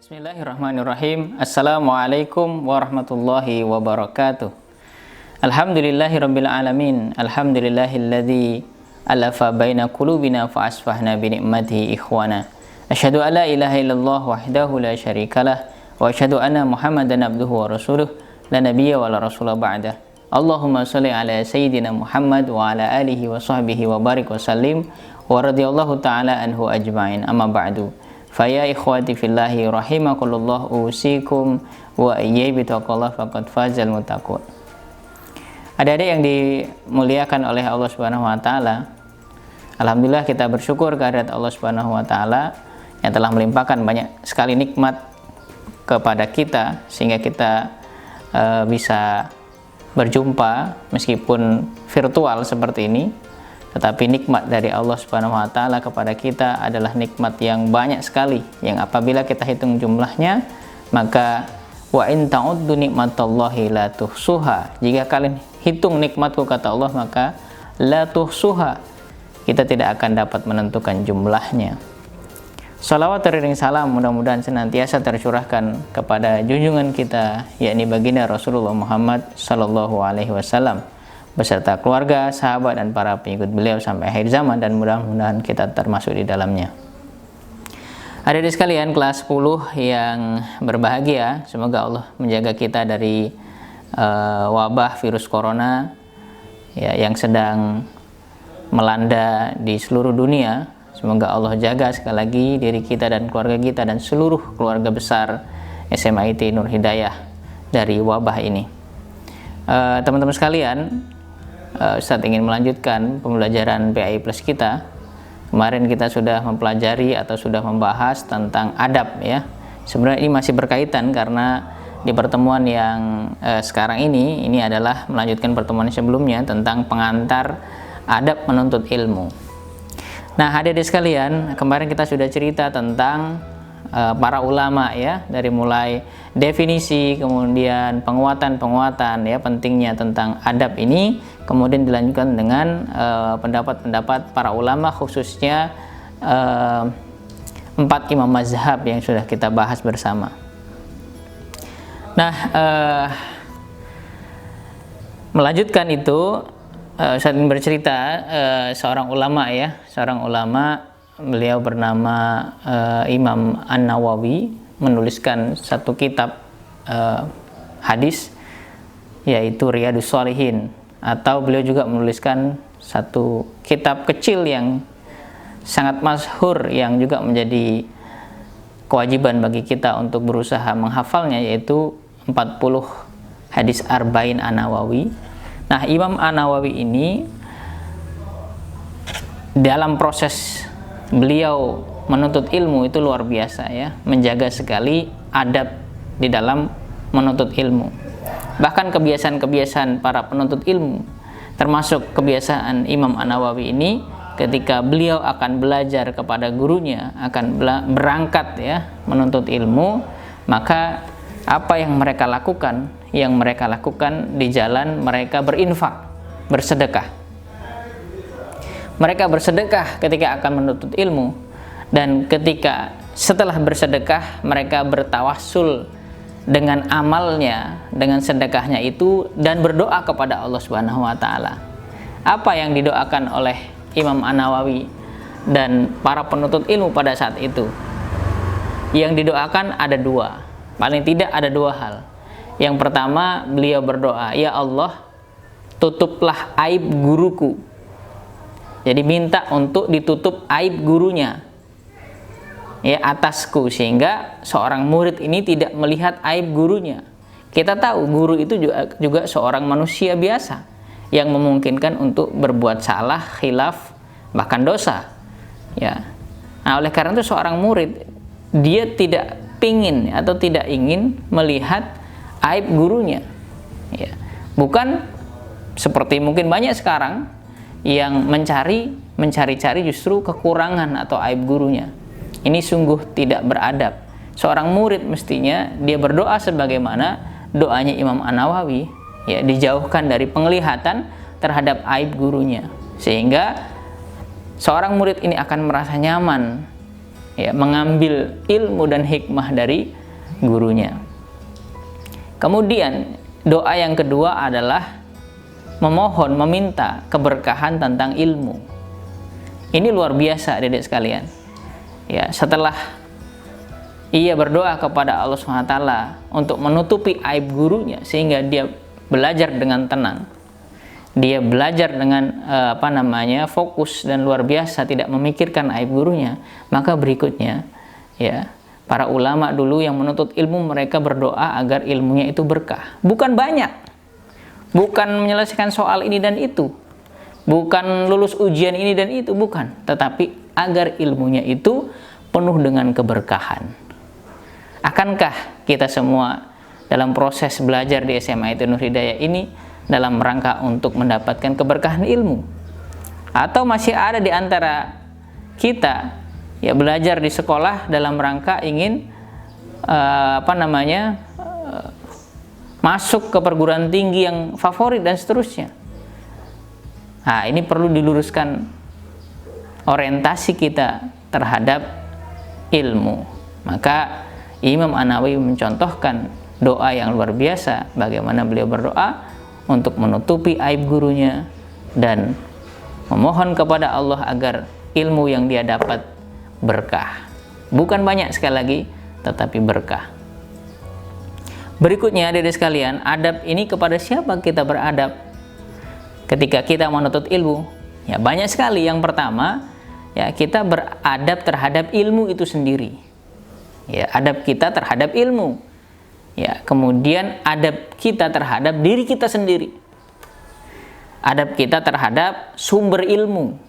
Bismillahirrahmanirrahim. Assalamualaikum warahmatullahi wabarakatuh. Alhamdulillahirabbil alamin. Alhamdulillahilladzi alafa baina qulubina fa asbahna bi ni'matihi ikhwana. Asyhadu an la ilaha illallah wahdahu la syarikalah wa asyhadu anna Muhammadan abduhu wa rasuluh la nabiyya wa la rasula ba'dah. Allahumma shalli ala sayyidina Muhammad wa ala alihi wa sahbihi wa barik wa sallim wa radhiyallahu ta'ala anhu ajma'in. Amma ba'du. Faya ikhwati fillahi rahimakumullah, usikum wa iyyahi bitaqwallah faqad fazal muttaqun. Adik-adik yang dimuliakan oleh Allah Subhanahu wa taala, alhamdulillah kita bersyukur kehadirat Allah Subhanahu wa taala yang telah melimpahkan banyak sekali nikmat kepada kita sehingga kita bisa berjumpa meskipun virtual seperti ini. Tetapi nikmat dari Allah Subhanahu wa taala kepada kita adalah nikmat yang banyak sekali, yang apabila kita hitung jumlahnya, maka wa in ta'uddu nikmatallahi la tuhsuha. Jika kalian hitung nikmatku, kata Allah, maka la tuhsuha. Kita tidak akan dapat menentukan jumlahnya. Salawat teriring salam mudah-mudahan senantiasa tercurahkan kepada junjungan kita, yakni baginda Rasulullah Muhammad sallallahu alaihi wasallam, beserta keluarga, sahabat, dan para pengikut beliau sampai akhir zaman, dan mudah-mudahan kita termasuk di dalamnya. Adik-adik sekalian kelas 10 yang berbahagia, semoga Allah menjaga kita dari wabah virus corona ya, yang sedang melanda di seluruh dunia. Semoga Allah jaga sekali lagi diri kita dan keluarga kita dan seluruh keluarga besar SMIT Nur Hidayah dari wabah ini. Teman-teman sekalian, Ustadz ingin melanjutkan pembelajaran PAI Plus kita. Kemarin kita sudah mempelajari atau sudah membahas tentang adab ya. Sebenarnya ini masih berkaitan karena di pertemuan yang sekarang ini adalah melanjutkan pertemuan sebelumnya tentang pengantar adab menuntut ilmu. Nah, hadirin sekalian, kemarin kita sudah cerita tentang para ulama ya, dari mulai definisi, kemudian penguatan ya pentingnya tentang adab ini, kemudian dilanjutkan dengan pendapat-pendapat para ulama, khususnya 4 imam mazhab yang sudah kita bahas bersama. Nah, melanjutkan itu, saya ingin bercerita seorang ulama ya, beliau bernama Imam An-Nawawi, menuliskan satu kitab hadis yaitu Riyadhus Shalihin, atau beliau juga menuliskan satu kitab kecil yang sangat masyhur yang juga menjadi kewajiban bagi kita untuk berusaha menghafalnya, yaitu 40 hadis Arba'in An-Nawawi. Nah, Imam An-Nawawi ini dalam proses beliau menuntut ilmu itu luar biasa ya, menjaga sekali adab di dalam menuntut ilmu. Bahkan kebiasaan-kebiasaan para penuntut ilmu, termasuk kebiasaan Imam An-Nawawi ini, ketika beliau akan belajar kepada gurunya, akan berangkat ya menuntut ilmu, maka apa yang mereka lakukan? Yang mereka lakukan di jalan, mereka berinfak, bersedekah. Mereka bersedekah ketika akan menuntut ilmu, dan ketika setelah bersedekah mereka bertawassul dengan amalnya, dengan sedekahnya itu, dan berdoa kepada Allah Subhanahu wa taala. Apa yang didoakan oleh Imam An-Nawawi dan para penuntut ilmu pada saat itu? Yang didoakan ada dua, paling tidak ada dua hal. Yang pertama, beliau berdoa, ya Allah, tutuplah aib guruku. Jadi minta untuk ditutup aib gurunya ya atasku, sehingga seorang murid ini tidak melihat aib gurunya. Kita tahu guru itu juga seorang manusia biasa yang memungkinkan untuk berbuat salah, khilaf, bahkan dosa ya. Nah, oleh karena itu seorang murid, dia tidak pingin atau tidak ingin melihat aib gurunya ya. Bukan seperti mungkin banyak sekarang yang mencari-cari justru kekurangan atau aib gurunya. Ini sungguh tidak beradab. Seorang murid mestinya dia berdoa sebagaimana doanya Imam An-Nawawi ya, dijauhkan dari penglihatan terhadap aib gurunya, sehingga seorang murid ini akan merasa nyaman ya, mengambil ilmu dan hikmah dari gurunya. Kemudian doa yang kedua adalah memohon, meminta keberkahan tentang ilmu. Ini luar biasa adik-adik sekalian. Ya, setelah ia berdoa kepada Allah SWT untuk menutupi aib gurunya sehingga dia belajar dengan tenang, dia belajar dengan fokus dan luar biasa, tidak memikirkan aib gurunya, maka berikutnya ya, para ulama dulu yang menuntut ilmu, mereka berdoa agar ilmunya itu berkah. Bukan banyak, bukan menyelesaikan soal ini dan itu, bukan lulus ujian ini dan itu, bukan, tetapi agar ilmunya itu penuh dengan keberkahan. Akankah kita semua dalam proses belajar di SMA IT Nur Hidayah ini dalam rangka untuk mendapatkan keberkahan ilmu? Atau masih ada di antara kita ya belajar di sekolah dalam rangka ingin masuk ke perguruan tinggi yang favorit dan seterusnya? Nah, ini perlu diluruskan orientasi kita terhadap ilmu. Maka Imam An-Nawawi mencontohkan doa yang luar biasa, bagaimana beliau berdoa untuk menutupi aib gurunya dan memohon kepada Allah agar ilmu yang dia dapat berkah. Bukan banyak sekali lagi, tetapi berkah. Berikutnya adik-adik sekalian, adab ini kepada siapa kita beradab ketika kita menuntut ilmu? Ya, banyak sekali. Yang pertama, ya, kita beradab terhadap ilmu itu sendiri. Ya, adab kita terhadap ilmu. Ya, kemudian adab kita terhadap diri kita sendiri. Adab kita terhadap sumber ilmu.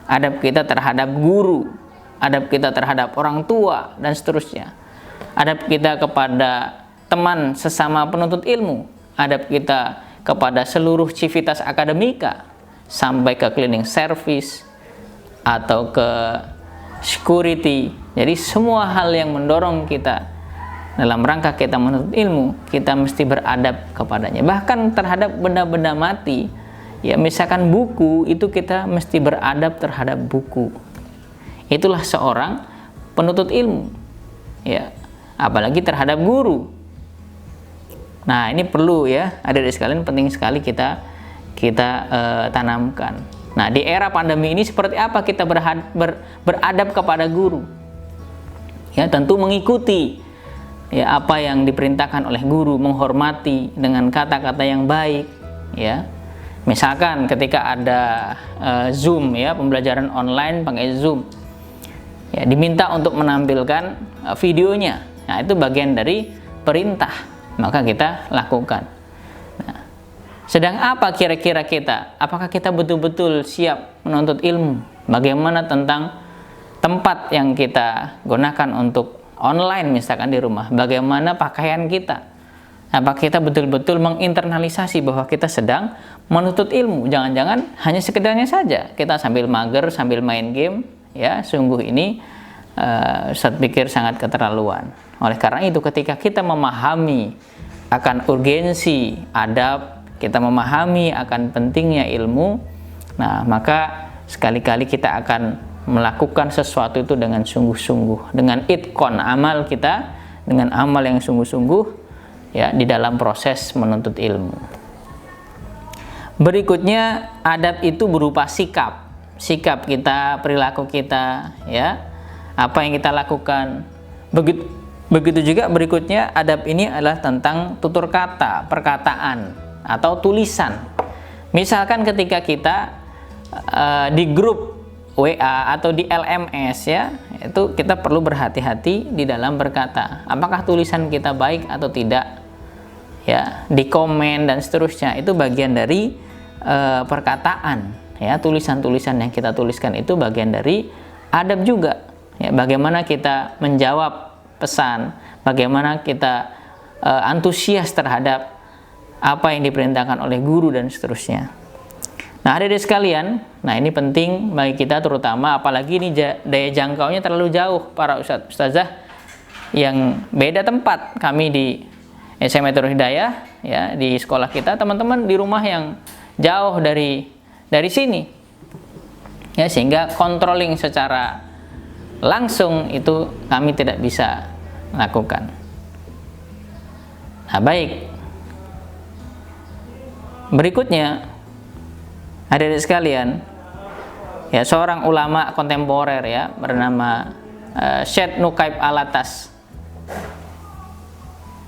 Adab kita terhadap guru. Adab kita terhadap orang tua dan seterusnya. Adab kita kepada teman sesama penuntut ilmu. Adab kita kepada seluruh civitas akademika sampai ke cleaning service atau ke security. Jadi semua hal yang mendorong kita dalam rangka kita menuntut ilmu, kita mesti beradab kepadanya. Bahkan terhadap benda-benda mati, ya misalkan buku, itu kita mesti beradab terhadap buku. Itulah seorang penuntut ilmu, ya, apalagi terhadap guru. Nah, ini perlu ya, adik-adik sekalian, penting sekali kita tanamkan. Nah, di era pandemi ini seperti apa kita beradab kepada guru? Ya, tentu mengikuti ya apa yang diperintahkan oleh guru, menghormati dengan kata-kata yang baik, ya. Misalkan ketika ada Zoom, ya, pembelajaran online pakai Zoom, ya, diminta untuk menampilkan videonya. Nah, itu bagian dari perintah, maka kita lakukan. Nah, sedang apa kira-kira kita? Apakah kita betul-betul siap menuntut ilmu? Bagaimana tentang tempat yang kita gunakan untuk online, misalkan di rumah? Bagaimana pakaian kita? Apakah kita betul-betul menginternalisasi bahwa kita sedang menuntut ilmu? Jangan-jangan hanya sekedarnya saja kita sambil mager, sambil main game, ya, sungguh ini saya pikir sangat keterlaluan. Oleh karena itu, ketika kita memahami akan urgensi adab, kita memahami akan pentingnya ilmu, nah maka sekali-kali kita akan melakukan sesuatu itu dengan sungguh-sungguh, dengan itqon amal kita, dengan amal yang sungguh-sungguh, ya, di dalam proses menuntut ilmu. Berikutnya, adab itu berupa sikap kita, perilaku kita, ya, apa yang kita lakukan. Begitu juga berikutnya, adab ini adalah tentang tutur kata, perkataan atau tulisan. Misalkan ketika kita di grup WA atau di LMS, ya, itu kita perlu berhati-hati di dalam berkata. Apakah tulisan kita baik atau tidak, ya, di komen dan seterusnya. Itu bagian dari perkataan, ya. Tulisan-tulisan yang kita tuliskan itu bagian dari adab juga, ya. Bagaimana kita menjawab pesan, bagaimana kita antusias terhadap apa yang diperintahkan oleh guru dan seterusnya. Nah, adik-adik sekalian, nah ini penting bagi kita, terutama apalagi ini daya jangkaunya terlalu jauh para ustazah yang beda tempat. Kami di SMA IT Nur Hidayah, ya, di sekolah kita, teman-teman di rumah yang jauh dari sini, ya, sehingga controlling secara langsung itu kami tidak bisa lakukan. Nah, baik. Berikutnya, hadirin sekalian, ya, seorang ulama kontemporer ya bernama Syed Nukaib Alatas.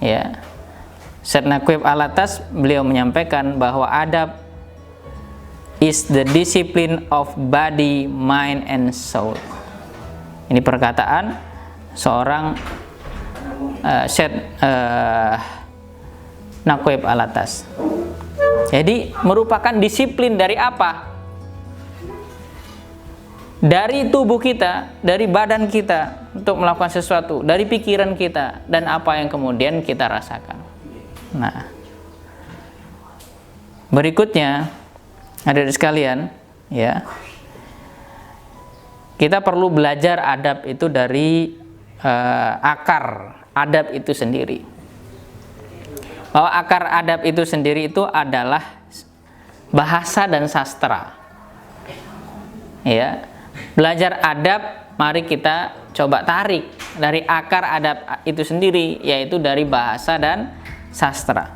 Ya. Syed Nukaib Alatas, beliau menyampaikan bahwa adab is the discipline of body, mind, and soul. Ini perkataan seorang Syed Nukaib Alatas. Jadi merupakan disiplin dari apa? Dari tubuh kita, dari badan kita untuk melakukan sesuatu, dari pikiran kita dan apa yang kemudian kita rasakan. Nah, berikutnya hadirin sekalian, ya, kita perlu belajar adab itu dari akar adab itu sendiri. Bahwa akar adab itu sendiri itu adalah bahasa dan sastra. Ya, belajar adab, mari kita coba tarik dari akar adab itu sendiri, yaitu dari bahasa dan sastra.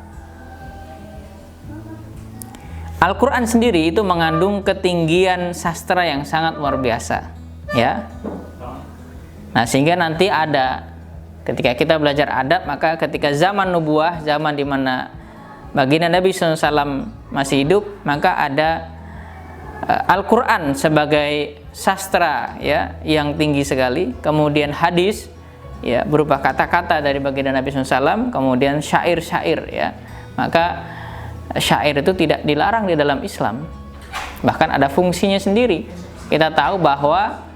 Al-Quran sendiri itu mengandung ketinggian sastra yang sangat luar biasa, ya. Nah, sehingga nanti ada ketika kita belajar adab, maka ketika zaman nubuah, zaman di mana baginda Nabi SAW masih hidup, maka ada Al-Quran sebagai sastra ya yang tinggi sekali, kemudian hadis ya berupa kata-kata dari baginda Nabi SAW, kemudian syair-syair ya. Maka syair itu tidak dilarang di dalam Islam, bahkan ada fungsinya sendiri. Kita tahu bahwa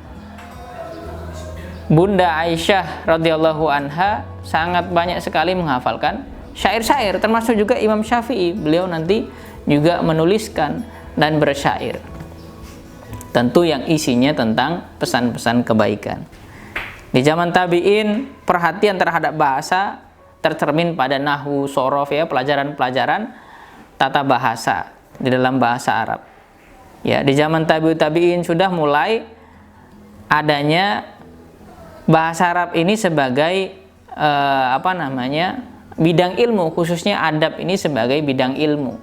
Bunda Aisyah radhiyallahu anha sangat banyak sekali menghafalkan syair-syair, termasuk juga Imam Syafi'i. Beliau nanti juga menuliskan dan bersyair, tentu yang isinya tentang pesan-pesan kebaikan. Di zaman tabi'in, perhatian terhadap bahasa tercermin pada nahwu, shorof ya, pelajaran-pelajaran tata bahasa di dalam bahasa Arab. Ya, di zaman tabi'in sudah mulai adanya bahasa Arab ini sebagai bidang ilmu, khususnya adab ini sebagai bidang ilmu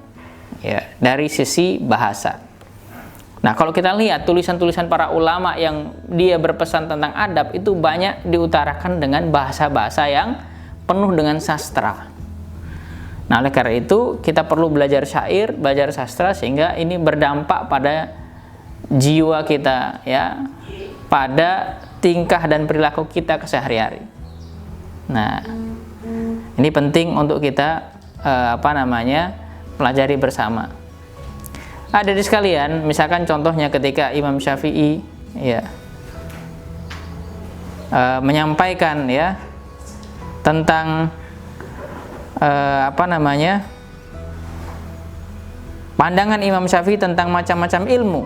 ya, dari sisi bahasa. Nah, kalau kita lihat tulisan-tulisan para ulama yang dia berpesan tentang adab itu banyak diutarakan dengan bahasa-bahasa yang penuh dengan sastra. Nah, oleh karena itu kita perlu belajar syair, belajar sastra, sehingga ini berdampak pada jiwa kita ya, pada tingkah dan perilaku kita kesehari-hari. Nah, ini penting untuk kita pelajari bersama. Ada di sekalian, misalkan contohnya ketika Imam Syafi'i ya menyampaikan ya tentang pandangan Imam Syafi'i tentang macam-macam ilmu.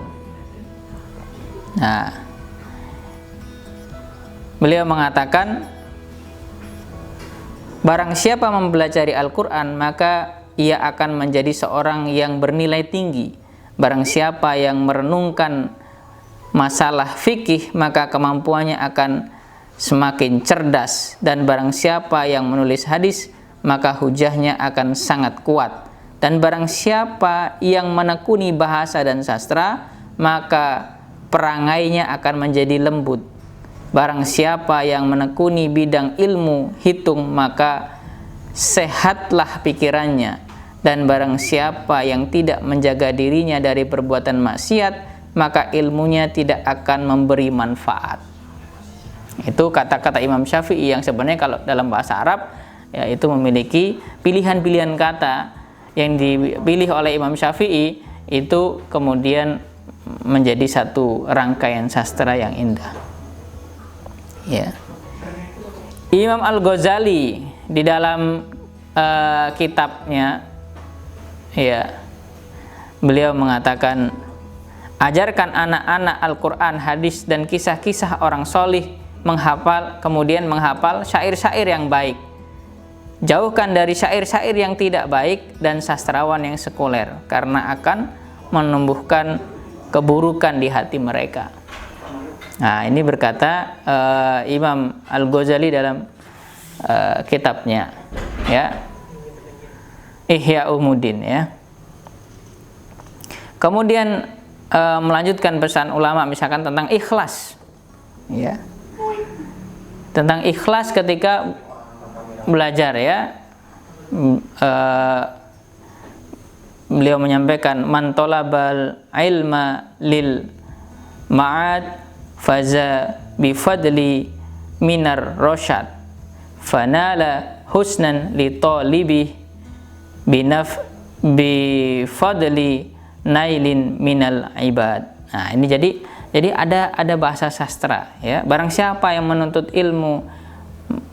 Nah, beliau mengatakan, barang siapa mempelajari Al-Quran, maka ia akan menjadi seorang yang bernilai tinggi. Barang siapa yang merenungkan masalah fikih, maka kemampuannya akan semakin cerdas. Dan barang siapa yang menulis hadis, maka hujahnya akan sangat kuat. Dan barang siapa yang menekuni bahasa dan sastra, maka perangainya akan menjadi lembut. Barang siapa yang menekuni bidang ilmu hitung, maka sehatlah pikirannya. Dan barang siapa yang tidak menjaga dirinya dari perbuatan maksiat, maka ilmunya tidak akan memberi manfaat. Itu kata-kata Imam Syafi'i yang sebenarnya kalau dalam bahasa Arab ya, itu memiliki pilihan-pilihan kata yang dipilih oleh Imam Syafi'i, itu kemudian menjadi satu rangkaian sastra yang indah. Ya. Imam Al-Ghazali di dalam kitabnya ya, beliau mengatakan, ajarkan anak-anak Al-Quran, hadis dan kisah-kisah orang solih, kemudian menghafal syair-syair yang baik. Jauhkan dari syair-syair yang tidak baik dan sastrawan yang sekuler, karena akan menumbuhkan keburukan di hati mereka. Nah, ini berkata Imam Al-Ghazali dalam kitabnya, ya, Ihya Ulumuddin, ya. Kemudian melanjutkan pesan ulama misalkan tentang ikhlas, ya, tentang ikhlas ketika belajar, ya. Beliau menyampaikan man talabal ilma lil ma'ad faza bi fadli minar rosyad fanala husnan li talibi binaf bi fadli nailin minal ibad. Nah, ini jadi ada bahasa sastra, ya. Barang siapa yang menuntut ilmu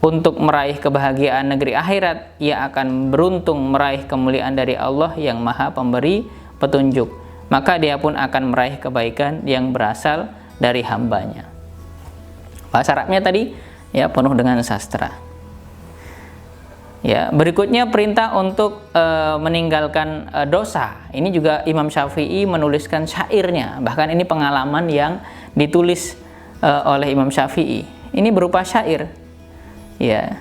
untuk meraih kebahagiaan negeri akhirat, ia akan beruntung meraih kemuliaan dari Allah yang Maha Pemberi petunjuk. Maka dia pun akan meraih kebaikan yang berasal dari hambanya. Bahasa Arabnya tadi, ya, penuh dengan sastra. Ya, berikutnya perintah untuk meninggalkan dosa. Ini juga Imam Syafi'i menuliskan syairnya. Bahkan ini pengalaman yang ditulis oleh Imam Syafi'i. Ini berupa syair. Ya,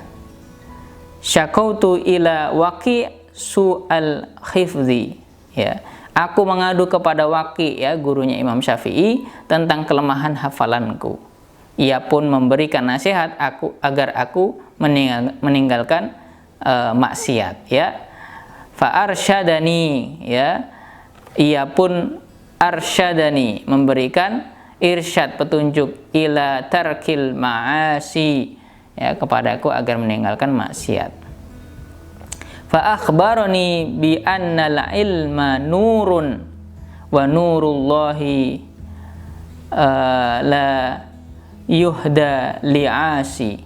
syakautu ila waqi su'al khifzi, ya, aku mengadu kepada Waqi, ya, gurunya Imam Syafi'i, tentang kelemahan hafalanku. Ia pun memberikan nasihat agar aku meninggalkan maksiat, ya. Fa arsyadani, ya, ia pun arsyadani, memberikan irsyad, petunjuk, ila tarkil ma'asi, ya, kepadaku agar meninggalkan maksiat. Fa akhbarani bi annal ilma nurun wa nurullahi la yuhda li'asi.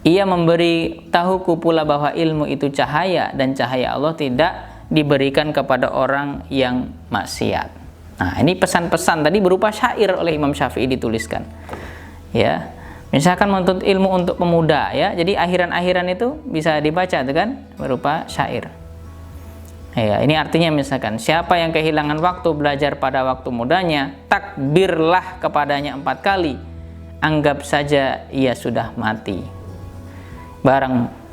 Ia memberi tahuku pula bahwa ilmu itu cahaya, dan cahaya Allah tidak diberikan kepada orang yang maksiat. Nah, ini pesan-pesan tadi berupa syair oleh Imam Syafi'i dituliskan, ya. Misalkan menuntut ilmu untuk pemuda, ya, jadi akhiran-akhiran itu bisa dibaca, itu kan, berupa syair. Ya, ini artinya misalkan siapa yang kehilangan waktu belajar pada waktu mudanya, takbirlah kepadanya 4 kali, anggap saja ia sudah mati.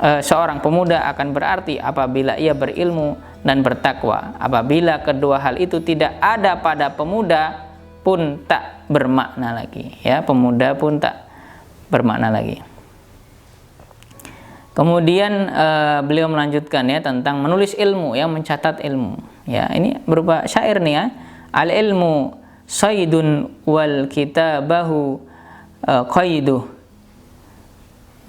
Seorang pemuda akan berarti apabila ia berilmu dan bertakwa. Apabila kedua hal itu tidak ada pada pemuda, pun tak bermakna lagi, ya, pemuda pun tak bermakna lagi. Kemudian beliau melanjutkan, ya, tentang menulis ilmu, ya, mencatat ilmu, ya. Ini berupa syair nih, ya. Al ilmu saydun wal kitabahu qaiduh.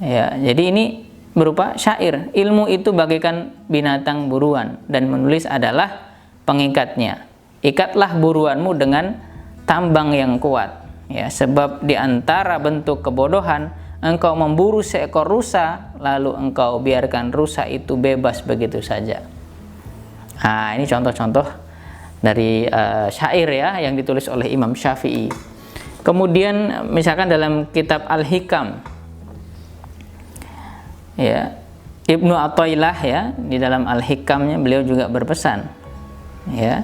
Ya, jadi ini berupa syair. Ilmu itu bagaikan binatang buruan, dan menulis adalah pengikatnya. Ikatlah buruanmu dengan tambang yang kuat, ya, sebab di antara bentuk kebodohan engkau memburu seekor rusa, lalu engkau biarkan rusa itu bebas begitu saja. Nah, ini contoh-contoh dari syair, ya, yang ditulis oleh Imam Syafi'i. Kemudian misalkan dalam kitab Al-Hikam, ya, Ibnu Athaillah, ya, di dalam Al-Hikamnya beliau juga berpesan, ya.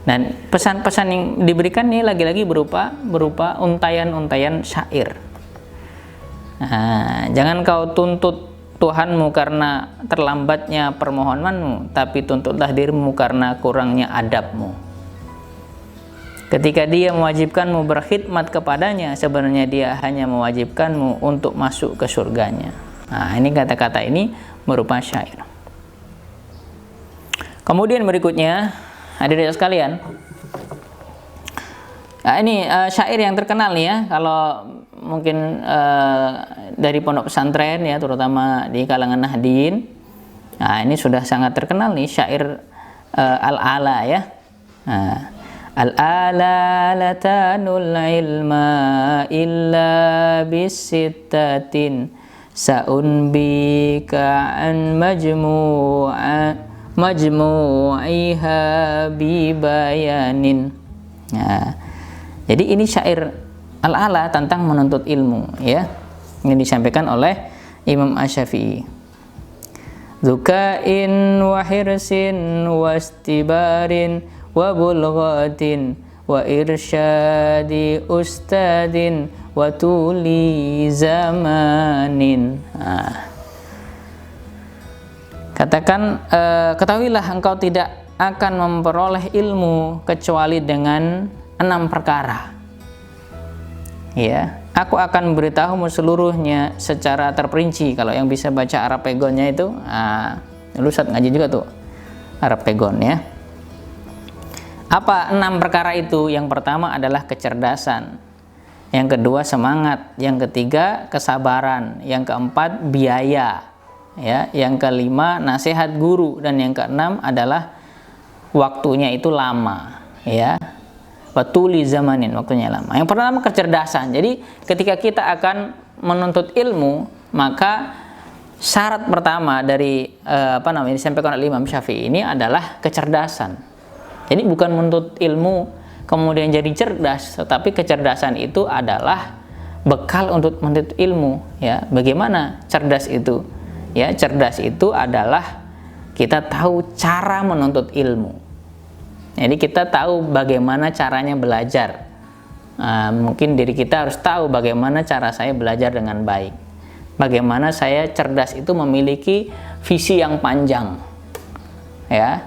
Dan pesan-pesan yang diberikan ini lagi-lagi berupa untayan-untayan syair. Nah, jangan kau tuntut Tuhanmu karena terlambatnya permohonanmu, tapi tuntutlah dirimu karena kurangnya adabmu. Ketika dia mewajibkanmu berkhidmat kepadanya, sebenarnya dia hanya mewajibkanmu untuk masuk ke surganya. Nah, ini kata-kata ini berupa syair. Kemudian berikutnya, hadirin sekalian, nah, ini syair yang terkenal nih, ya, kalau mungkin dari pondok pesantren, ya, terutama di kalangan Nahdien. Nah, ini sudah sangat terkenal nih, syair Al-Ala, ya. Nah, Al-Ala la tanul ilma illa bisittatin sa'unbika an majmu'iha bibayanin. Nah, jadi ini syair Al-Ala tentang menuntut ilmu, ya. Ini disampaikan oleh Imam Asy-Syafi'i. Dzuka'in wa hirsin wastibarin wa bulghatin wa irsyadi ustadin wa tuli zamanin. Katakan, ketahuilah engkau tidak akan memperoleh ilmu kecuali dengan 6 perkara. Ya, aku akan memberitahumu seluruhnya secara terperinci. Kalau yang bisa baca Arab Pegonnya itu, lu Ustaz ngaji juga tuh Arab Pegon ya. Apa 6 perkara itu? Yang pertama adalah kecerdasan, yang kedua semangat, yang ketiga kesabaran, yang keempat biaya, ya, yang kelima nasihat guru, dan yang keenam adalah waktunya itu lama, ya. Watuli zamanin, waktunya lama. Yang pertama kecerdasan. Jadi ketika kita akan menuntut ilmu, maka syarat pertama dari disampaikan oleh Imam Syafi'i ini adalah kecerdasan. Jadi bukan menuntut ilmu kemudian jadi cerdas, tetapi kecerdasan itu adalah bekal untuk menuntut ilmu, ya. Bagaimana cerdas itu? Ya, cerdas itu adalah kita tahu cara menuntut ilmu. Jadi kita tahu bagaimana caranya belajar. Mungkin diri kita harus tahu bagaimana cara saya belajar dengan baik. Bagaimana saya cerdas itu memiliki visi yang panjang. Ya,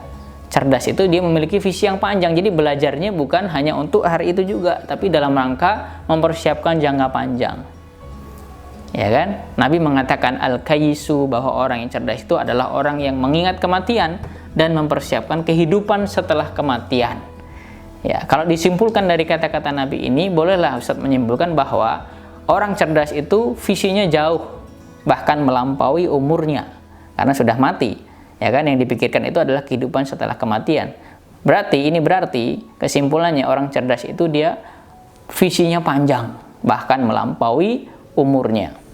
cerdas itu dia memiliki visi yang panjang. Jadi belajarnya bukan hanya untuk hari itu juga, tapi dalam rangka mempersiapkan jangka panjang. Ya kan? Nabi mengatakan al-kayyisu, bahwa orang yang cerdas itu adalah orang yang mengingat kematian dan mempersiapkan kehidupan setelah kematian. Ya, kalau disimpulkan dari kata-kata Nabi ini, bolehlah Ustaz menyimpulkan bahwa orang cerdas itu visinya jauh, bahkan melampaui umurnya karena sudah mati. Ya kan, yang dipikirkan itu adalah kehidupan setelah kematian. Berarti kesimpulannya orang cerdas itu dia visinya panjang, bahkan melampaui umurnya.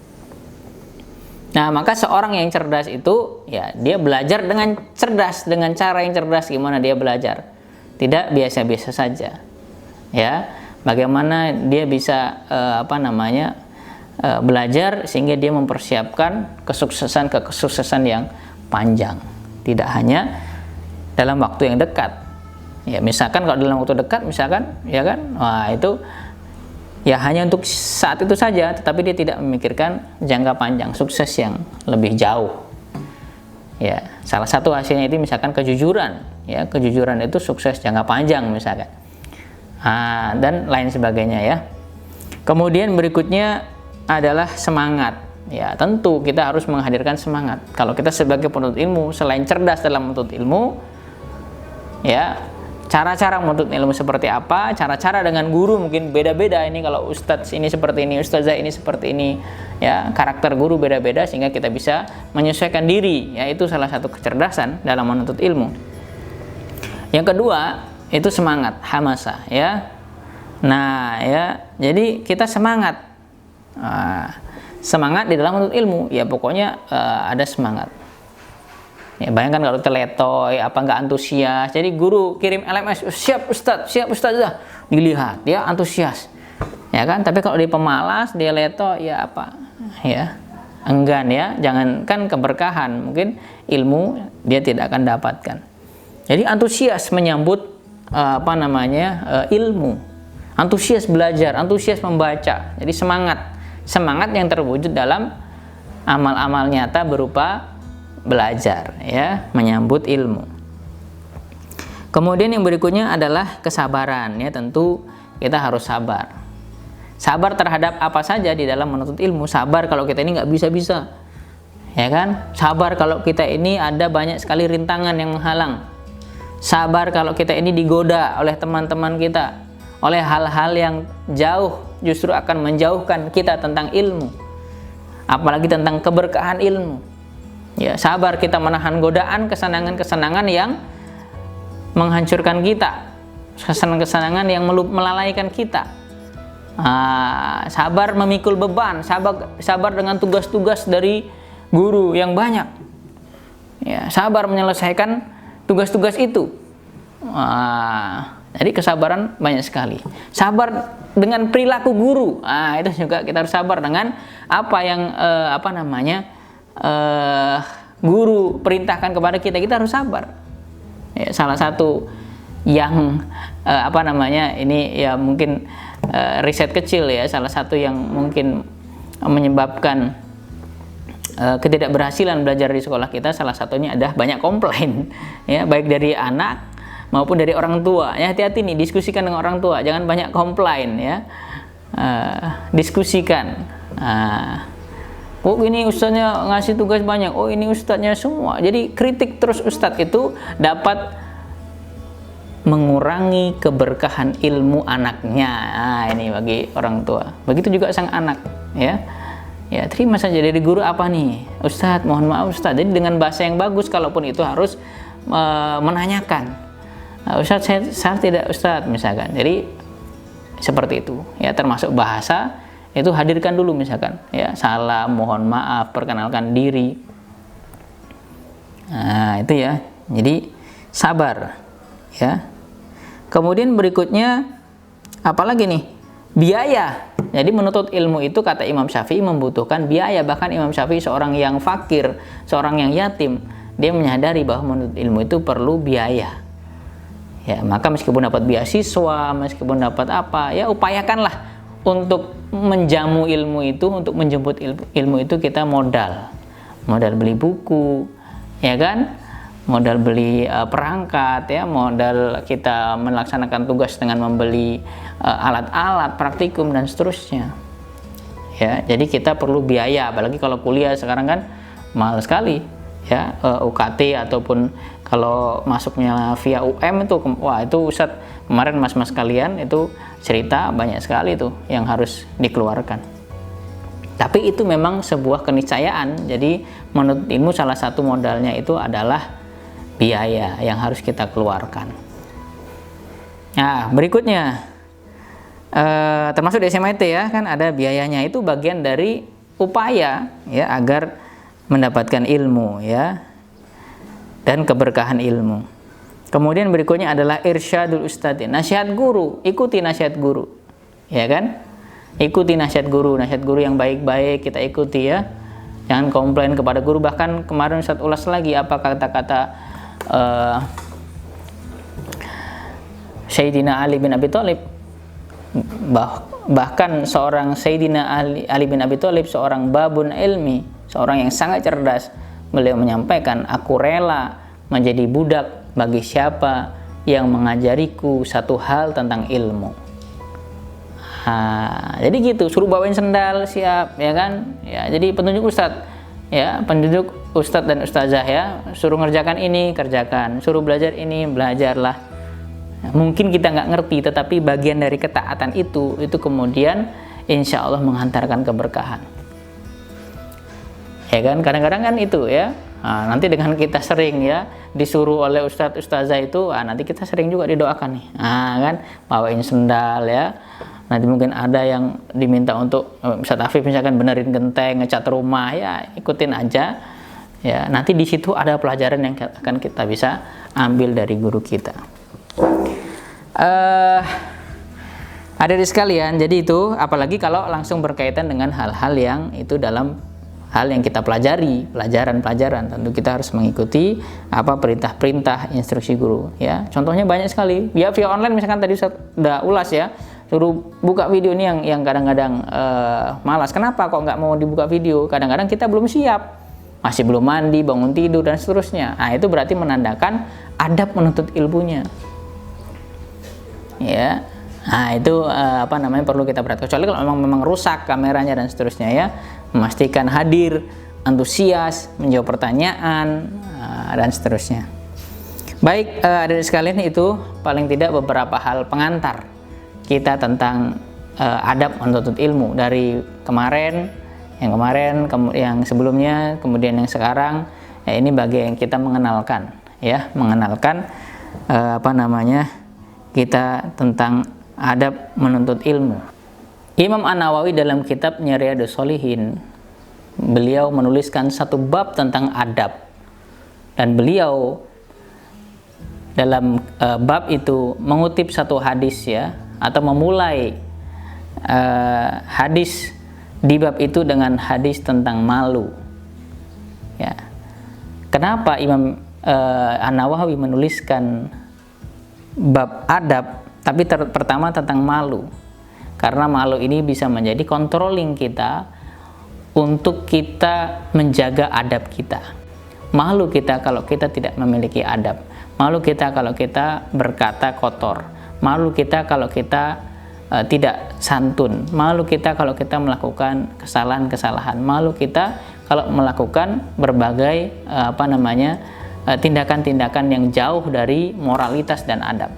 Nah, maka seorang yang cerdas itu, ya, dia belajar dengan cerdas, dengan cara yang cerdas. Gimana dia belajar? Tidak biasa-biasa saja. Ya, bagaimana dia bisa belajar sehingga dia mempersiapkan kesuksesan yang panjang. Tidak hanya dalam waktu yang dekat. Ya, misalkan kalau dalam waktu dekat, misalkan, ya kan, itu ya hanya untuk saat itu saja, tetapi dia tidak memikirkan jangka panjang, sukses yang lebih jauh. Ya, salah satu hasilnya itu misalkan kejujuran. Ya, kejujuran itu sukses jangka panjang misalkan. Dan lain sebagainya ya. Kemudian berikutnya adalah semangat. Ya, tentu kita harus menghadirkan semangat. Kalau kita sebagai penuntut ilmu, selain cerdas dalam menuntut ilmu, ya, cara-cara menuntut ilmu seperti apa, cara-cara dengan guru mungkin beda-beda. Ini kalau ustadz ini seperti ini, ustazah ini seperti ini, ya, karakter guru beda-beda sehingga kita bisa menyesuaikan diri, ya. Itu salah satu kecerdasan dalam menuntut ilmu. Yang kedua itu semangat, hamasa, ya. Nah, ya, jadi kita semangat, semangat di dalam menuntut ilmu, ya, pokoknya ada semangat. Ya, bayangkan kalau teletoy, nggak antusias. Jadi guru kirim LMS, siap ustazah, dilihat dia antusias, ya kan. Tapi kalau dia pemalas, dia leto, ya ya enggan, ya. Jangankan keberkahan, mungkin ilmu dia tidak akan dapatkan. Jadi antusias menyambut ilmu, antusias belajar, antusias membaca. Jadi semangat yang terwujud dalam amal-amal nyata berupa belajar, ya, menyambut ilmu. Kemudian yang berikutnya adalah kesabaran, ya. Tentu kita harus sabar terhadap apa saja di dalam menuntut ilmu. Sabar kalau kita ini nggak bisa-bisa, ya kan. Sabar kalau kita ini ada banyak sekali rintangan yang menghalang. Sabar kalau kita ini digoda oleh teman-teman kita, oleh hal-hal yang jauh, justru akan menjauhkan kita tentang ilmu, apalagi tentang keberkahan ilmu. Ya, sabar kita menahan godaan kesenangan-kesenangan yang menghancurkan kita, kesenangan-kesenangan yang melalaikan kita. Sabar memikul beban, sabar dengan tugas-tugas dari guru yang banyak. Ya, sabar menyelesaikan tugas-tugas itu. Jadi kesabaran banyak sekali. Sabar dengan perilaku guru. Itu juga kita harus sabar dengan apa yang guru perintahkan kepada kita, kita harus sabar. Ya, salah satu yang apa namanya, ini ya mungkin riset kecil ya, salah satu yang mungkin menyebabkan ketidakberhasilan belajar di sekolah kita, salah satunya adalah banyak komplain ya, baik dari anak maupun dari orang tua ya. Hati-hati nih, diskusikan dengan orang tua, jangan banyak komplain ya. Diskusikan, oh ini ustadznya ngasih tugas banyak, oh ini ustadznya semua. Jadi kritik terus ustadz itu dapat mengurangi keberkahan ilmu anaknya. Ini bagi orang tua, begitu juga sang anak ya. Ya, terima saja dari guru apa nih, Ustadz, mohon maaf Ustadz. Jadi dengan bahasa yang bagus, kalaupun itu harus menanyakan, Ustadz saya tidak Ustadz misalkan. Jadi seperti itu ya, termasuk bahasa itu hadirkan dulu misalkan ya, salam, mohon maaf, perkenalkan diri. Nah, itu ya. Jadi sabar ya. Kemudian berikutnya apalagi nih? Biaya. Jadi menuntut ilmu itu kata Imam Syafi'i membutuhkan biaya. Bahkan Imam Syafi'i seorang yang fakir, seorang yang yatim, dia menyadari bahwa menuntut ilmu itu perlu biaya. Ya, maka meskipun dapat beasiswa, meskipun dapat apa, ya upayakanlah untuk menjamu ilmu itu, untuk menjemput ilmu itu kita modal beli buku, ya kan? Modal beli perangkat ya, modal kita melaksanakan tugas dengan membeli alat-alat, praktikum dan seterusnya. Ya, jadi kita perlu biaya, apalagi kalau kuliah sekarang kan mahal sekali ya, UKT ataupun kalau masuknya via UM itu, wah itu Ustadz kemarin mas-mas kalian itu cerita banyak sekali tuh yang harus dikeluarkan. Tapi itu memang sebuah keniscayaan. Jadi menurut ilmu salah satu modalnya itu adalah biaya yang harus kita keluarkan. Nah, berikutnya termasuk di SMIT ya, kan ada biayanya, itu bagian dari upaya ya agar mendapatkan ilmu ya dan keberkahan ilmu. Kemudian berikutnya adalah irsyadul ustadz, nasihat guru, ikuti nasihat guru. Ya kan? Ikuti nasihat guru yang baik-baik kita ikuti ya. Jangan komplain kepada guru. Bahkan kemarin Ustadz ulas lagi apa kata-kata Sayyidina Ali bin Abi Thalib. Bahkan seorang Sayyidina Ali bin Abi Thalib, seorang babun ilmi, seorang yang sangat cerdas, beliau menyampaikan, aku rela menjadi budak bagi siapa yang mengajariku satu hal tentang ilmu. Jadi gitu, suruh bawain sendal siap ya kan ya. Jadi petunjuk ustadz ya, petunjuk ustadz dan ustazah ya, suruh ngerjakan ini kerjakan, suruh belajar ini belajarlah. Mungkin kita nggak ngerti, tetapi bagian dari ketaatan itu kemudian insya Allah menghantarkan keberkahan ya kan. Kadang-kadang kan itu ya, nanti dengan kita sering ya disuruh oleh ustadz ustazah itu, nanti kita sering juga didoakan nih kan, bawain sendal ya. Nanti mungkin ada yang diminta untuk Ustadz Afif misalkan benerin genteng, ngecat rumah, ya ikutin aja ya. Nanti di situ ada pelajaran yang akan kita bisa ambil dari guru kita. Hadirin sekalian, jadi itu apalagi kalau langsung berkaitan dengan hal-hal yang itu dalam hal yang kita pelajari, pelajaran-pelajaran, tentu kita harus mengikuti apa perintah-perintah instruksi guru ya. Contohnya banyak sekali ya, via online misalkan tadi sudah ulas ya, suruh buka video ini yang kadang-kadang malas. Kenapa kok nggak mau dibuka video? Kadang-kadang kita belum siap, masih belum mandi, bangun tidur dan seterusnya. Itu berarti menandakan adab menuntut ilmunya ya. Itu perlu kita perhatikan. Kecuali kalau memang rusak kameranya dan seterusnya ya. Memastikan hadir, antusias, menjawab pertanyaan dan seterusnya. Baik, adik sekalian, itu paling tidak beberapa hal pengantar kita tentang adab menuntut ilmu dari kemarin, yang sebelumnya, kemudian yang sekarang. Ya, ini bagian kita mengenalkan ya, kita tentang adab menuntut ilmu. Imam An-Nawawi dalam kitabnya Riyadhus Shalihin, beliau menuliskan satu bab tentang adab, dan beliau dalam bab itu mengutip satu hadis ya, atau memulai hadis di bab itu dengan hadis tentang malu ya. Kenapa Imam An-Nawawi menuliskan bab adab, tapi pertama tentang malu. Karena malu ini bisa menjadi controlling kita untuk kita menjaga adab kita. Malu kita kalau kita tidak memiliki adab. Malu kita kalau kita berkata kotor. Malu kita kalau kita tidak santun. Malu kita kalau kita melakukan kesalahan-kesalahan. Malu kita kalau melakukan berbagai tindakan-tindakan yang jauh dari moralitas dan adab.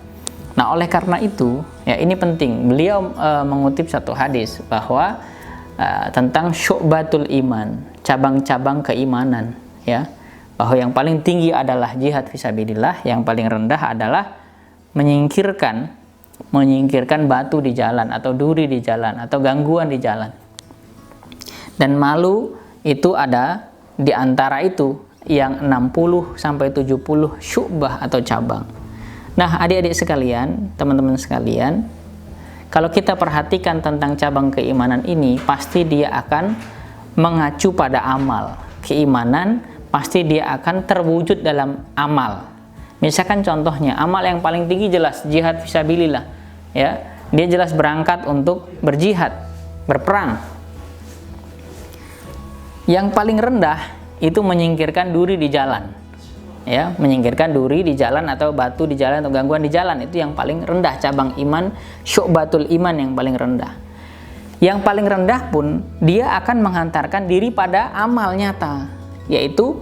Nah, oleh karena itu, ya ini penting. Beliau mengutip satu hadis bahwa tentang syu'batul iman, cabang-cabang keimanan, ya. Bahwa yang paling tinggi adalah jihad fisabilillah, yang paling rendah adalah menyingkirkan batu di jalan atau duri di jalan atau gangguan di jalan. Dan malu itu ada di antara itu yang 60 sampai 70 syu'bah atau cabang. Nah, adik-adik sekalian, teman-teman sekalian, kalau kita perhatikan tentang cabang keimanan ini, pasti dia akan mengacu pada amal. Keimanan pasti dia akan terwujud dalam amal. Misalkan contohnya, amal yang paling tinggi jelas jihad fisabilillah, ya. Dia jelas berangkat untuk berjihad, berperang. Yang paling rendah itu menyingkirkan duri di jalan. Ya, menyingkirkan duri di jalan atau batu di jalan atau gangguan di jalan, itu yang paling rendah cabang iman, syu'batul iman yang paling rendah. Yang paling rendah pun dia akan menghantarkan diri pada amal nyata, yaitu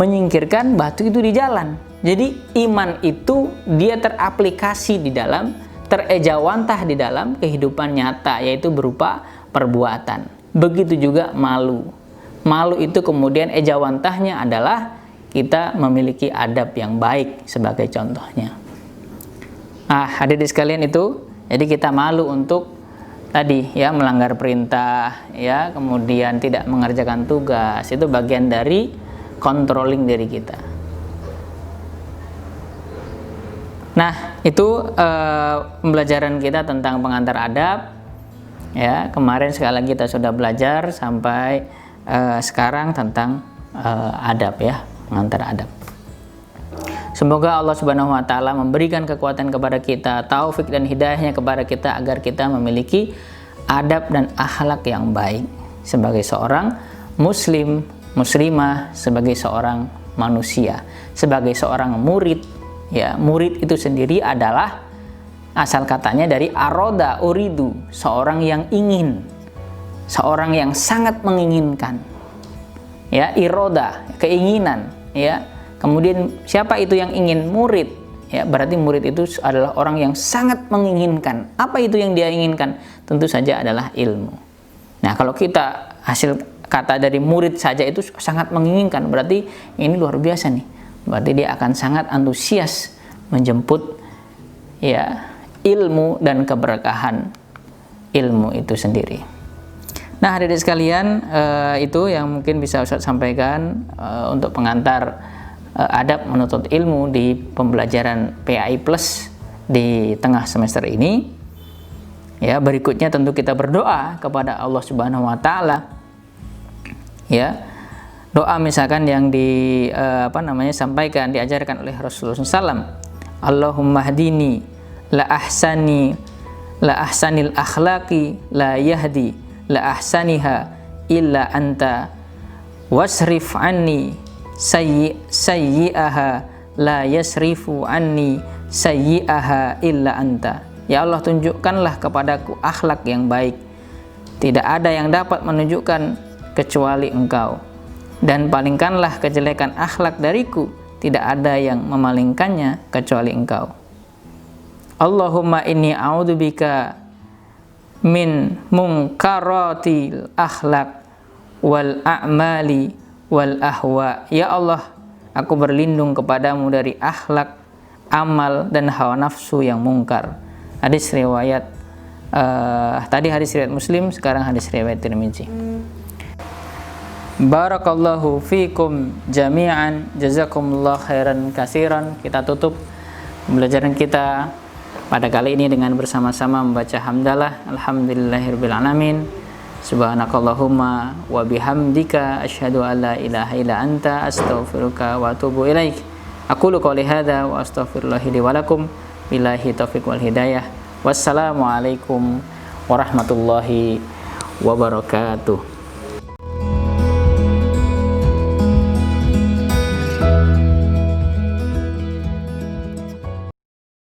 menyingkirkan batu itu di jalan. Jadi iman itu dia teraplikasi di dalam, terejawantah di dalam kehidupan nyata, yaitu berupa perbuatan. Begitu juga malu. Malu itu kemudian ejawantahnya adalah kita memiliki adab yang baik sebagai contohnya. Hadirin sekalian, itu jadi kita malu untuk tadi ya melanggar perintah, ya, kemudian tidak mengerjakan tugas, itu bagian dari controlling diri kita. Nah, itu pembelajaran kita tentang pengantar adab. Ya, kemarin sekali lagi kita sudah belajar sampai sekarang tentang adab, ya, pengantar adab. Semoga Allah Subhanahu wa taala memberikan kekuatan kepada kita, taufik dan hidayahnya kepada kita agar kita memiliki adab dan akhlak yang baik sebagai seorang muslim, muslimah, sebagai seorang manusia, sebagai seorang murid. Ya, murid itu sendiri adalah asal katanya dari aroda uridu, seorang yang ingin, seorang yang sangat menginginkan. Ya, iroda, keinginan, ya. Kemudian siapa itu yang ingin? Murid. Ya, berarti murid itu adalah orang yang sangat menginginkan. Apa itu yang dia inginkan? Tentu saja adalah ilmu. Nah, kalau kita hasil kata dari murid saja itu sangat menginginkan, berarti ini luar biasa nih. Berarti dia akan sangat antusias menjemput, ya, ilmu dan keberkahan ilmu itu sendiri. Nah, hadirin sekalian, itu yang mungkin bisa Ustaz sampaikan untuk pengantar adab menuntut ilmu di pembelajaran PAI Plus di tengah semester ini. Ya, berikutnya tentu kita berdoa kepada Allah Subhanahu wa taala. Ya. Doa misalkan yang sampaikan, diajarkan oleh Rasulullah SAW. Allahumma hdini la ahsanil akhlaqi la yahdi la ahsaniha illa anta wasrif anni sayyi'aha la yasrifu anni sayyi'aha illa anta. Ya Allah, tunjukkanlah kepadaku akhlak yang baik, tidak ada yang dapat menunjukkan kecuali Engkau, dan palingkanlah kejelekan akhlak dariku, tidak ada yang memalingkannya kecuali Engkau. Allahumma inni a'udzubika min munkaratil akhlak wal a'mali wal ahwa. Ya Allah, aku berlindung kepadamu dari akhlak, amal, dan hawa nafsu yang mungkar. Hadis riwayat tadi hadis riwayat Muslim, sekarang hadis riwayat Tirmizi. Barakallahu fikum jami'an, jazakumullah khairan katsiran. Kita tutup pembelajaran kita pada kali ini dengan bersama-sama membaca hamdalah alhamdulillahirabbil alamin. Subhanakallahumma wa bihamdika asyhadu an la ilaha illa anta astaghfiruka wa atubu ilaik. Aqulu qouli hadza wa astaghfirullahi li wa lakum. Billahi taufiq wal hidayah. Wassalamualaikum warahmatullahi wabarakatuh.